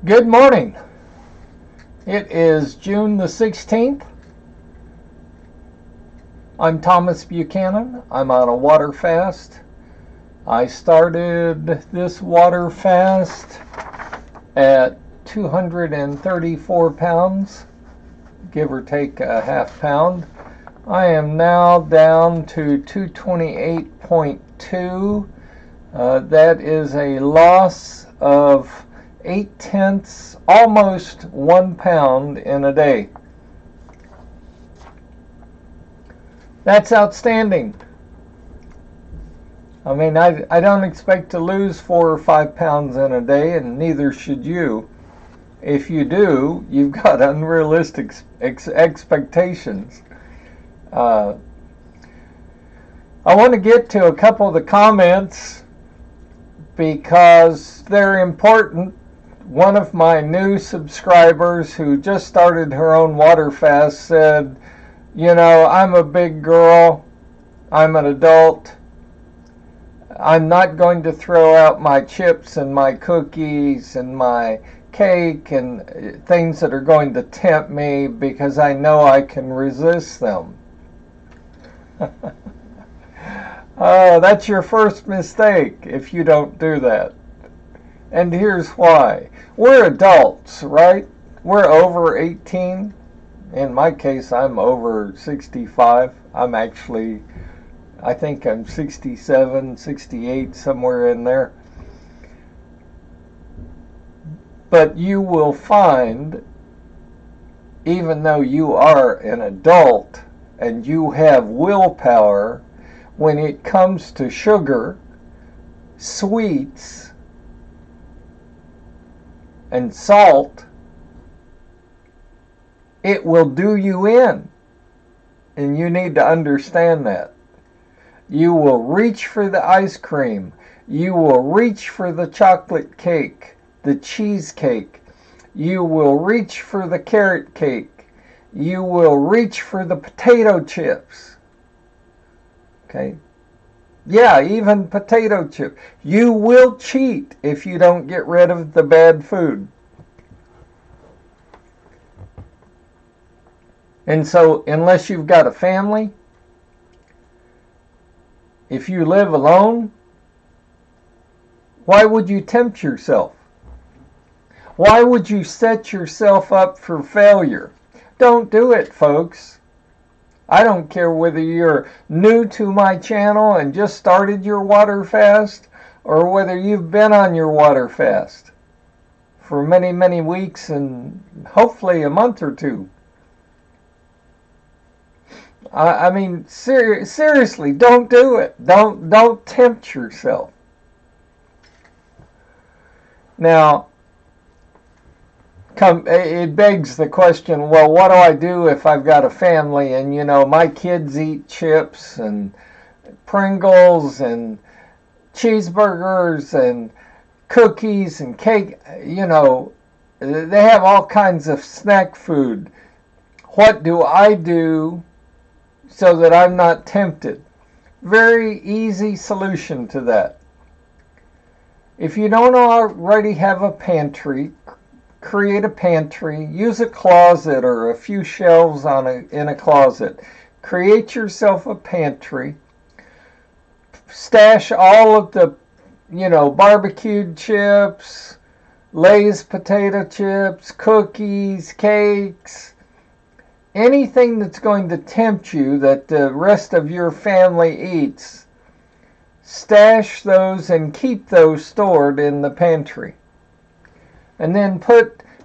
Good morning. It is June the 16th. I'm Thomas Buchanan. I'm on a water fast. I started this water fast at 234 pounds, give or take a half pound. I am now down to 228.2. That is a loss of 0.8, almost 1 pound in a day. That's outstanding. I mean, I don't expect to lose 4 or 5 pounds in a day, and neither should you. If you do, you've got unrealistic expectations. I want to get to a couple of the comments because they're important. One of my new subscribers who just started her own water fast said, you know, I'm a big girl, I'm an adult, I'm not going to throw out my chips and my cookies and my cake and things that are going to tempt me because I know I can resist them. That's your first mistake if you don't do that. And here's why. We're adults, right? We're over 18. In my case, I'm over 65. I think I'm 67, 68, somewhere in there. But you will find, even though you are an adult and you have willpower, when it comes to sugar, sweets, and salt, it will do you in. And you need to understand that. You will reach for the ice cream. You will reach for the chocolate cake, the cheesecake. You will reach for the carrot cake. You will reach for the potato chips. Okay? Yeah, even potato chip. You will cheat if you don't get rid of the bad food. And so, unless you've got a family, if you live alone, why would you tempt yourself? Why would you set yourself up for failure? Don't do it, folks. I don't care whether you're new to my channel and just started your water fast, or whether you've been on your water fast for many, many weeks and hopefully a month or two. I mean, seriously, don't do it. Don't tempt yourself. Now, it begs the question, well, what do I do if I've got a family and, you know, my kids eat chips and Pringles and cheeseburgers and cookies and cake, you know, they have all kinds of snack food. What do I do so that I'm not tempted? Very easy solution to that. If you don't already have a pantry, create a pantry. Use a closet or a few shelves in a closet. Create yourself a pantry. Stash all of the, you know, barbecued chips, Lay's potato chips, cookies, cakes, anything that's going to tempt you that the rest of your family eats. Stash those and keep those stored in the pantry. And then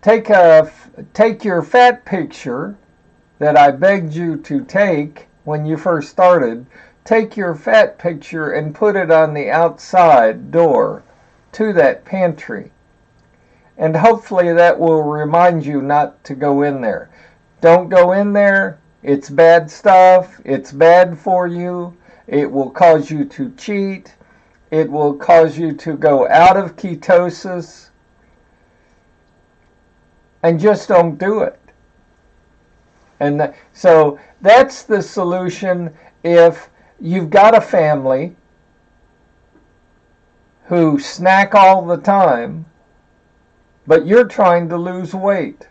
take your fat picture that I begged you to take when you first started. Take your fat picture and put it on the outside door to that pantry. And hopefully that will remind you not to go in there. Don't go in there. It's bad stuff. It's bad for you. It will cause you to cheat. It will cause you to go out of ketosis. And just don't do it. And so that's the solution if you've got a family who snack all the time but you're trying to lose weight.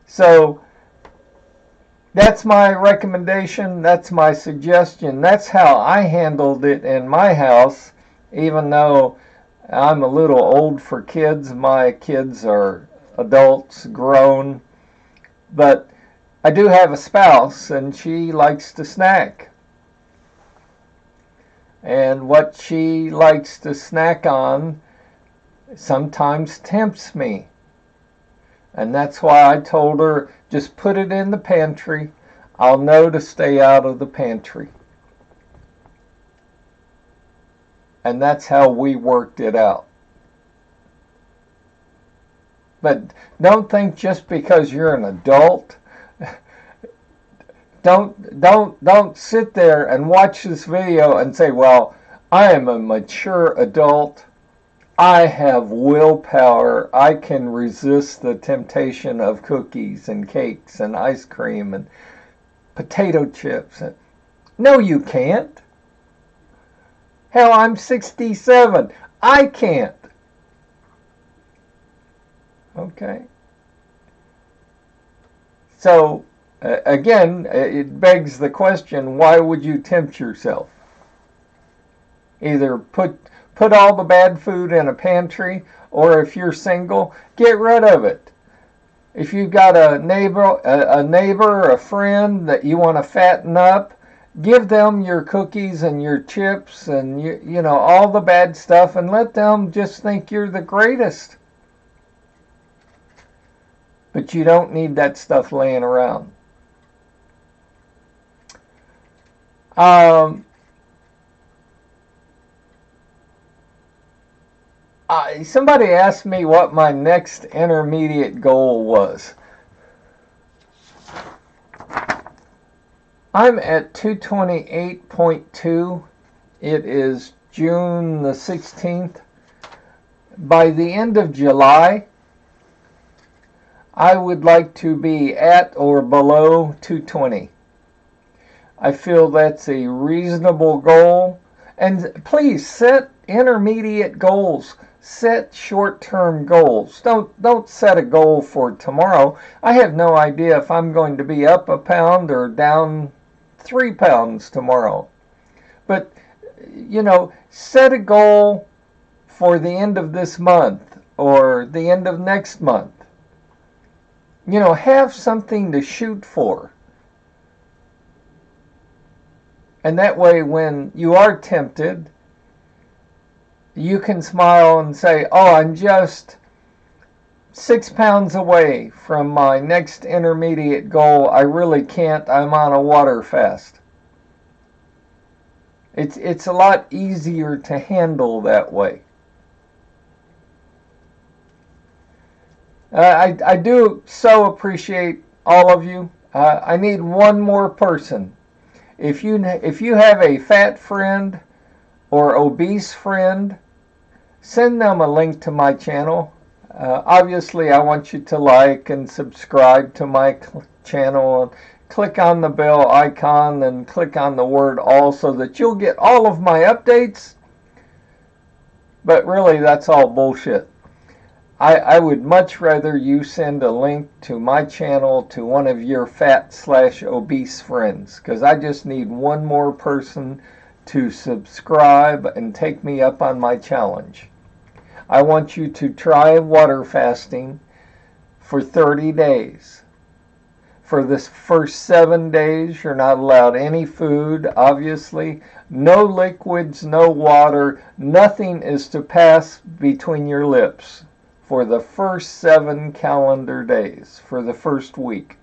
So that's my recommendation. That's my suggestion. That's how I handled it in my house, even though I'm a little old for kids. My kids are adults, grown, but I do have a spouse, and she likes to snack. And what she likes to snack on sometimes tempts me. And that's why I told her, just put it in the pantry. I'll know to stay out of the pantry. And that's how we worked it out. But don't think just because you're an adult, don't sit there and watch this video and say, well, I am a mature adult. I have willpower. I can resist the temptation of cookies and cakes and ice cream and potato chips. No, you can't. Hell, I'm 67. I can't. Okay. So, again, it begs the question, why would you tempt yourself? Either put all the bad food in a pantry, or if you're single, get rid of it. If you've got a neighbor, a friend that you want to fatten up, give them your cookies and your chips and you know all the bad stuff, and let them just think you're the greatest. But you don't need that stuff laying around. Somebody asked me what my next intermediate goal was. I'm at 228.2. It is June the 16th. By the end of July, I would like to be at or below 220. I feel that's a reasonable goal. And please set intermediate goals. Set short-term goals. Don't set a goal for tomorrow. I have no idea if I'm going to be up a pound or down 3 pounds tomorrow. But, you know, set a goal for the end of this month or the end of next month. You know, have something to shoot for. And that way, when you are tempted, you can smile and say, oh, I'm just 6 pounds away from my next intermediate goal. I really can't. I'm on a water fast. It's a lot easier to handle that way. I do so appreciate all of you. I need one more person. If you have a fat friend or obese friend, send them a link to my channel. Obviously, I want you to like and subscribe to my channel and click on the bell icon and click on the word all so that you'll get all of my updates. But really, that's all bullshit. I would much rather you send a link to my channel to one of your fat/obese friends, because I just need one more person to subscribe and take me up on my challenge. I want you to try water fasting for 30 days. For this first 7 days, you're not allowed any food, obviously. No liquids, no water. Nothing is to pass between your lips for the first 7 calendar days, for the first week.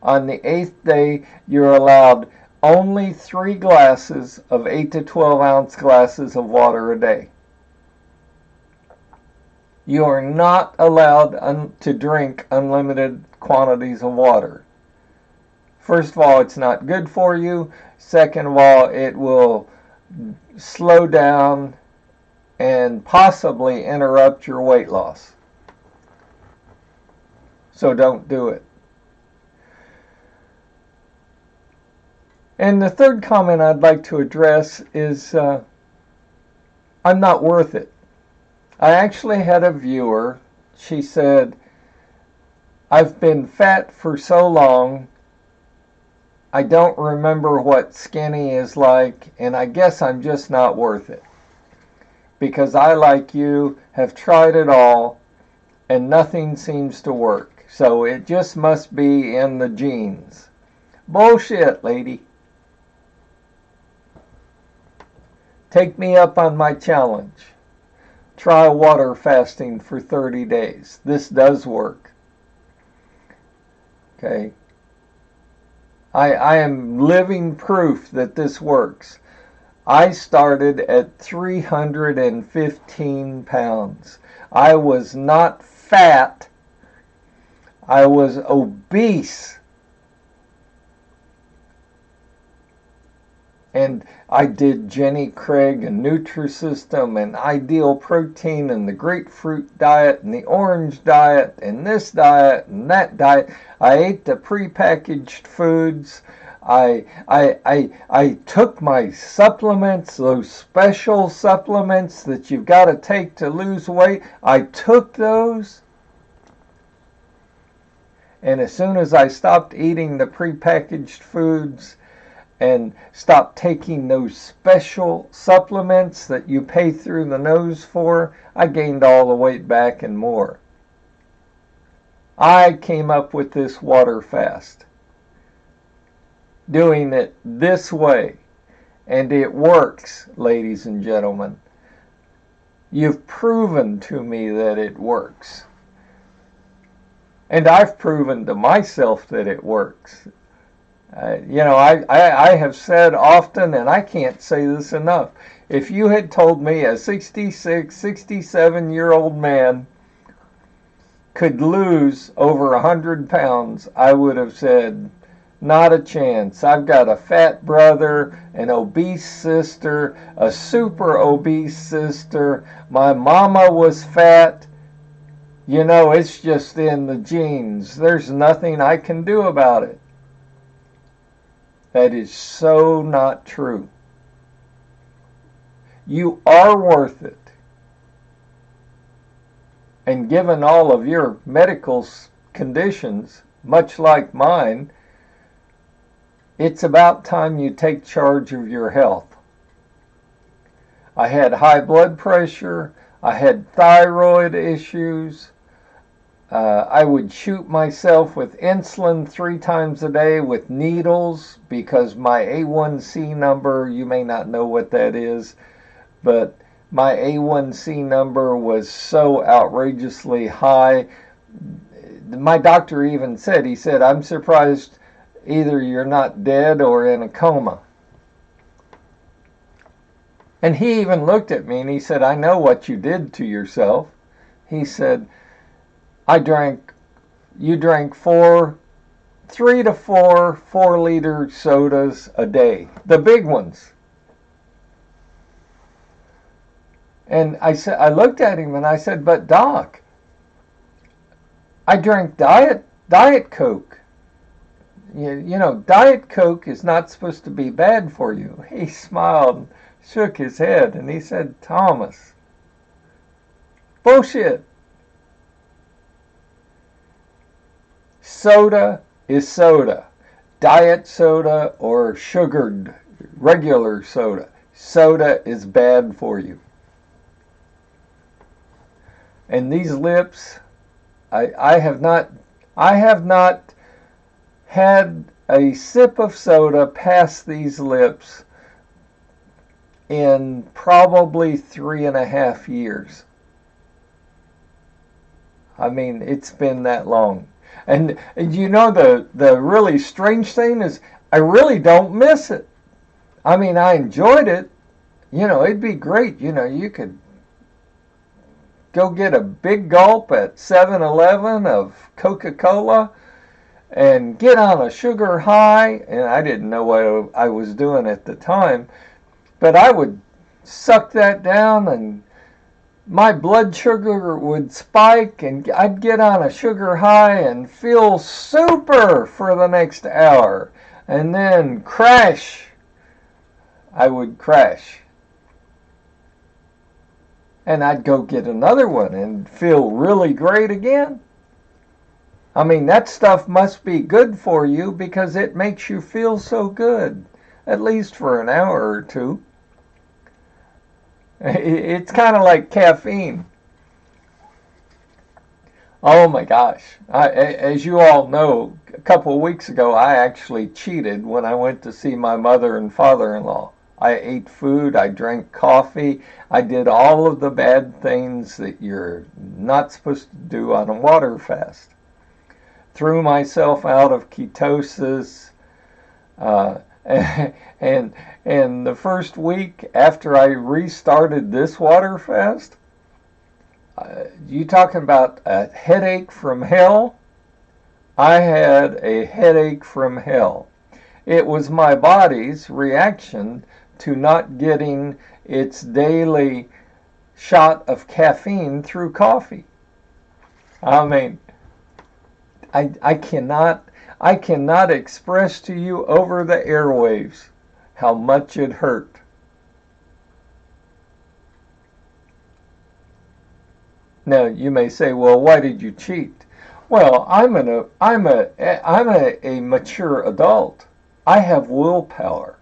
On the 8th day, you're allowed only 3 glasses of 8 to 12 ounce glasses of water a day. You are not allowed to drink unlimited quantities of water. First of all, it's not good for you. Second of all, it will slow down and possibly interrupt your weight loss. So don't do it. And the third comment I'd like to address is I'm not worth it. I actually had a viewer. She said, I've been fat for so long, I don't remember what skinny is like, and I guess I'm just not worth it. Because I, like you, have tried it all, and nothing seems to work. So it just must be in the genes. Bullshit, lady. Take me up on my challenge. Try water fasting for 30 days. This does work. Okay. I am living proof that this works. I started at 315 pounds. I was not fat. I was obese. And I did Jenny Craig and Nutrisystem and Ideal Protein and the grapefruit diet and the orange diet and this diet and that diet. I ate the prepackaged foods. I took my supplements, those special supplements that you've got to take to lose weight. I took those. And as soon as I stopped eating the prepackaged foods and stopped taking those special supplements that you pay through the nose for, I gained all the weight back and more. I came up with this water fast, doing it this way, and it works, ladies and gentlemen. You've proven to me that it works. And I've proven to myself that it works. I have said often, and I can't say this enough, if you had told me a 66, 67-year-old man could lose over 100 pounds, I would have said, not a chance. I've got a fat brother, an obese sister, a super obese sister. My mama was fat. It's just in the genes. There's nothing I can do about it. That is so not true. You are worth it. And given all of your medical conditions, much like mine, it's about time you take charge of your health. I had high blood pressure. I had thyroid issues. I would shoot myself with insulin 3 times a day with needles because my A1C number, you may not know what that is, but my A1C number was so outrageously high. My doctor even said, he said, I'm surprised either you're not dead or in a coma. And he even looked at me and he said, I know what you did to yourself. He said, you drank 3 to 4 4-liter sodas a day, the big ones. And I looked at him and I said, but Doc, I drank Diet Coke. Diet Coke is not supposed to be bad for you. He smiled and shook his head and he said, Thomas, bullshit. Soda is soda. Diet soda or sugared regular soda. Soda is bad for you. And these lips, I have not had a sip of soda pass these lips in probably 3.5 years. I mean, it's been that long. And the really strange thing is I really don't miss it. I mean, I enjoyed it. It'd be great. You could go get a big gulp at 7-Eleven of Coca-Cola and get on a sugar high. And I didn't know what I was doing at the time. But I would suck that down and my blood sugar would spike and I'd get on a sugar high and feel super for the next hour. And then crash. I would crash. and I'd go get another one and feel really great again. I mean, that stuff must be good for you because it makes you feel so good, at least for an hour or two. It's kind of like caffeine. Oh my gosh. As you all know, a couple of weeks ago, I actually cheated when I went to see my mother and father-in-law. I ate food, I drank coffee, I did all of the bad things that you're not supposed to do on a water fast. Threw myself out of ketosis, uh, and the first week after I restarted this water fast, you talking about a headache from hell? I had a headache from hell. It was my body's reaction to not getting its daily shot of caffeine through coffee. I mean, I cannot express to you over the airwaves how much it hurt. Now you may say, well, why did you cheat? Well, I'm a mature adult. I have willpower.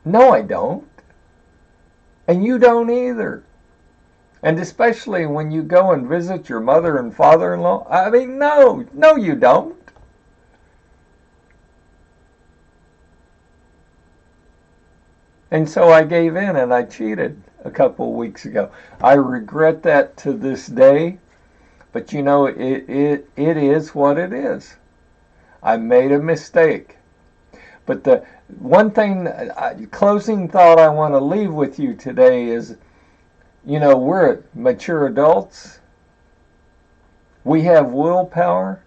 No, I don't. And you don't either. And especially when you go and visit your mother and father-in-law. I mean, no, you don't. And so I gave in and I cheated a couple of weeks ago. I regret that to this day, but you know, it is what it is. I made a mistake. But the one thing, closing thought I want to leave with you today is, you know, we're mature adults. We have willpower.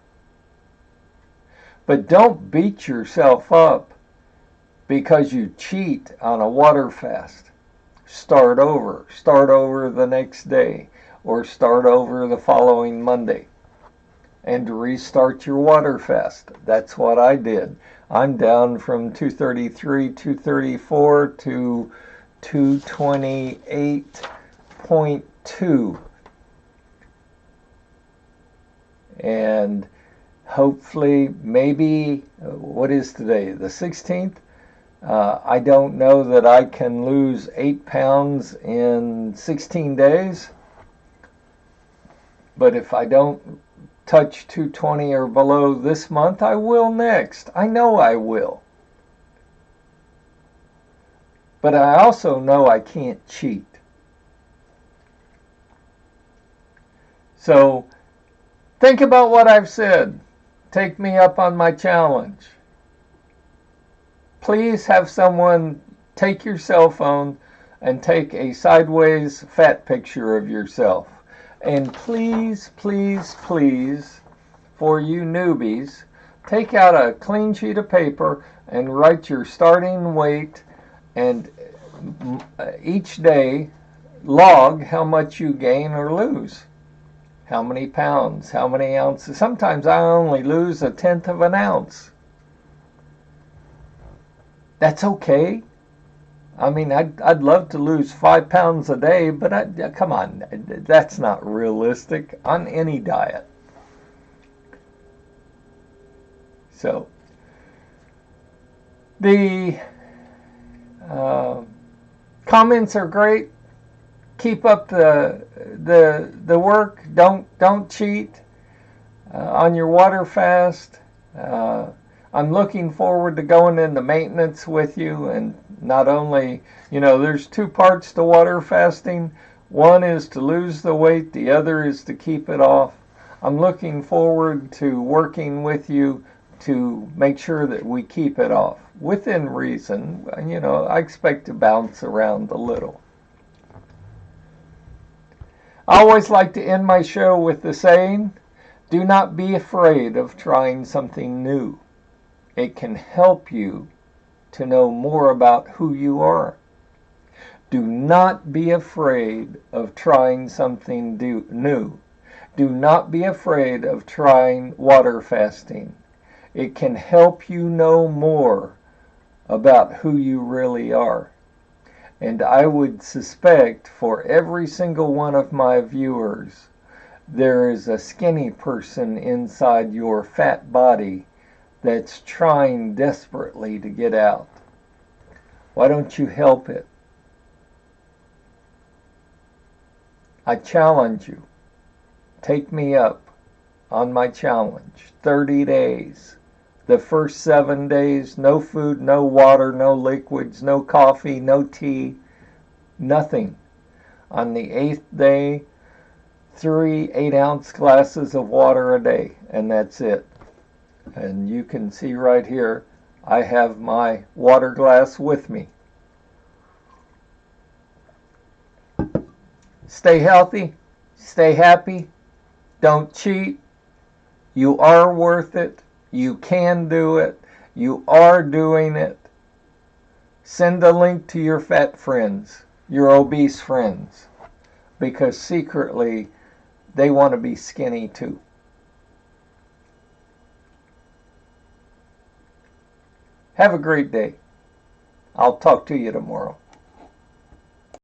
But don't beat yourself up because you cheat on a water fast. Start over. Start over the next day, or start over the following Monday and restart your water fast. That's what I did. I'm down from 233, 234 to 228.2. And hopefully, maybe, what is today? The 16th? I don't know that I can lose 8 pounds in 16 days. But if I don't touch 220 or below this month, I will next. I know I will. But I also know I can't cheat. So think about what I've said. Take me up on my challenge. Please have someone take your cell phone and take a sideways fat picture of yourself. And please, please, please, for you newbies, take out a clean sheet of paper and write your starting weight, and each day log how much you gain or lose. How many pounds, how many ounces. Sometimes I only lose 1/10 of an ounce. That's okay. I mean, I'd love to lose 5 pounds a day, but come on, that's not realistic on any diet. So, the comments are great. Keep up the work. Don't cheat on your water fast. I'm looking forward to going into maintenance with you, and not only, you know, there's 2 parts to water fasting. One is to lose the weight, the other is to keep it off. I'm looking forward to working with you to make sure that we keep it off within reason. You know, I expect to bounce around a little. I always like to end my show with the saying, do not be afraid of trying something new. It can help you to know more about who you are. Do not be afraid of trying something new. Do not be afraid of trying water fasting. It can help you know more about who you really are. And I would suspect for every single one of my viewers, there is a skinny person inside your fat body that's trying desperately to get out. Why don't you help it? I challenge you. Take me up on my challenge. 30 days. The first 7 days, no food, no water, no liquids, no coffee, no tea, nothing. On the 8th day, 3 8-ounce glasses of water a day, and that's it. And you can see right here, I have my water glass with me. Stay healthy, stay happy, don't cheat. You are worth it. You can do it. You are doing it. Send a link to your fat friends, your obese friends, because secretly they want to be skinny too. Have a great day. I'll talk to you tomorrow.